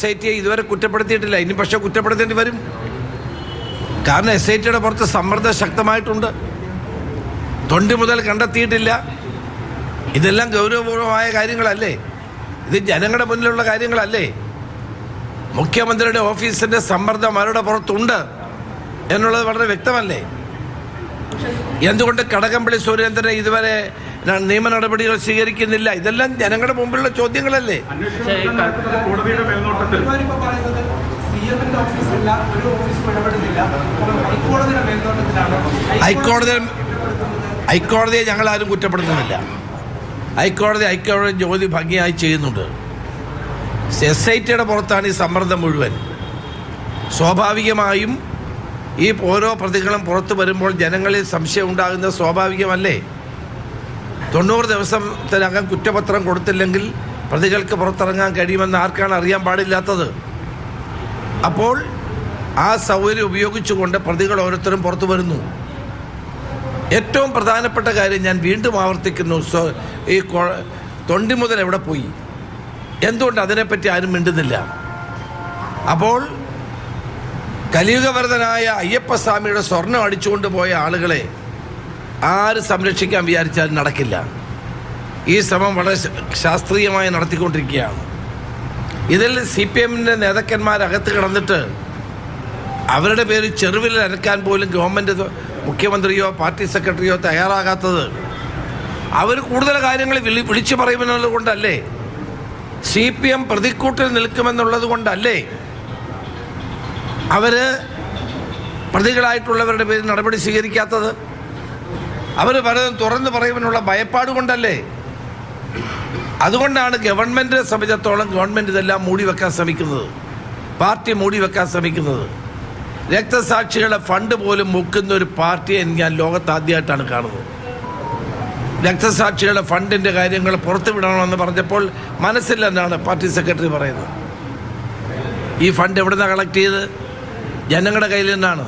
SITയെ ഇതുവരെ കുറ്റപ്പെടുത്തിയിട്ടില്ല. ഇനി പക്ഷെ കുറ്റപ്പെടുത്തേണ്ടി വരും. കാരണം SITയുടെ പുറത്ത് സമ്മർദ്ദം ശക്തമായിട്ടുണ്ട്. തൊണ്ടി മുതൽ കണ്ടെത്തിയിട്ടില്ല. ഇതെല്ലാം ഗൗരവപൂർവമായ കാര്യങ്ങളല്ലേ? ഇത് ജനങ്ങളുടെ മുന്നിലുള്ള കാര്യങ്ങളല്ലേ? മുഖ്യമന്ത്രിയുടെ ഓഫീസിന്റെ സമ്മർദ്ദം അവരുടെ പുറത്തുണ്ട് എന്നുള്ളത് വളരെ വ്യക്തമല്ലേ? എന്തുകൊണ്ട് കടകംപള്ളി സുരേന്ദ്രനെ ഇതുവരെ നിയമ നടപടികൾ സ്വീകരിക്കുന്നില്ല? ഇതെല്ലാം ജനങ്ങളുടെ മുമ്പിലുള്ള ചോദ്യങ്ങളല്ലേ? ഹൈക്കോടതിയെ ഞങ്ങൾ ആരും കുറ്റപ്പെടുത്തുന്നില്ല. ഹൈക്കോടതി ജോലി ഭംഗിയായി ചെയ്യുന്നുണ്ട്. SITയുടെ പുറത്താണ് ഈ സമ്മർദ്ദം മുഴുവൻ. സ്വാഭാവികമായും ഈ ഓരോ പ്രതികളും പുറത്തു വരുമ്പോൾ ജനങ്ങളിൽ സംശയം ഉണ്ടാകുന്നത് സ്വാഭാവികമല്ലേ? 90 ദിവസത്തിനകം കുറ്റപത്രം കൊടുത്തില്ലെങ്കിൽ പ്രതികൾക്ക് പുറത്തിറങ്ങാൻ കഴിയുമെന്ന് ആർക്കാണ് അറിയാൻ പാടില്ലാത്തത്? അപ്പോൾ ആ സൗകര്യം ഉപയോഗിച്ചുകൊണ്ട് പ്രതികൾ ഓരോരുത്തരും പുറത്തു വരുന്നു. ഏറ്റവും പ്രധാനപ്പെട്ട കാര്യം ഞാൻ വീണ്ടും ആവർത്തിക്കുന്നു, ഈ തൊണ്ടി മുതൽ എവിടെ പോയി? എന്തുകൊണ്ട് അതിനെപ്പറ്റി ആരും മിണ്ടുന്നില്ല? അപ്പോൾ കലിയുഗവരതനായ അയ്യപ്പസ്വാമിയുടെ സ്വർണം അടിച്ചുകൊണ്ട് പോയ ആളുകളെ ആര് സംരക്ഷിക്കാൻ വിചാരിച്ചാലും നടക്കില്ല. ഈ ശ്രമം വളരെ ശാസ്ത്രീയമായി നടത്തിക്കൊണ്ടിരിക്കുകയാണ്. ഇതിൽ CPMന്റെ നേതാക്കന്മാരകത്ത് കിടന്നിട്ട് അവരുടെ പേര് ചെറുവിൽ അരക്കാൻ പോലും ഗവൺമെൻറ് മുഖ്യമന്ത്രിയോ പാർട്ടി സെക്രട്ടറിയോ തയ്യാറാകാത്തത് അവർ കൂടുതൽ കാര്യങ്ങൾ വിളിച്ചു പറയുമെന്നുള്ളത് കൊണ്ടല്ലേ? CPM പ്രതിക്കൂട്ടിൽ നിൽക്കുമെന്നുള്ളത് കൊണ്ടല്ലേ അവർ പ്രതികളായിട്ടുള്ളവരുടെ പേരിൽ നടപടി സ്വീകരിക്കാത്തത്? അവർ പലതും തുറന്നു പറയുമെന്നുള്ള ഭയപ്പാട് കൊണ്ടല്ലേ? അതുകൊണ്ടാണ് ഗവൺമെൻറ്റിനെ സംബന്ധിച്ചിടത്തോളം ഗവൺമെൻറ് ഇതെല്ലാം മൂടി വെക്കാൻ ശ്രമിക്കുന്നത്, പാർട്ടി മൂടി വെക്കാൻ ശ്രമിക്കുന്നത്. രക്തസാക്ഷികളുടെ ഫണ്ട് പോലും മുക്കുന്ന ഒരു പാർട്ടിയെ ഞാൻ ലോകത്ത് ആദ്യമായിട്ടാണ് കാണുന്നത്. രക്തസാക്ഷികളുടെ ഫണ്ടിൻ്റെ കാര്യങ്ങൾ പുറത്തു വിടണമെന്ന് പറഞ്ഞപ്പോൾ മനസ്സില്ലെന്നാണ് പാർട്ടി സെക്രട്ടറി പറയുന്നത്. ഈ ഫണ്ട് എവിടെ നിന്നാണ് കളക്ട് ചെയ്ത്? ജനങ്ങളുടെ കയ്യിൽ നിന്നാണ്.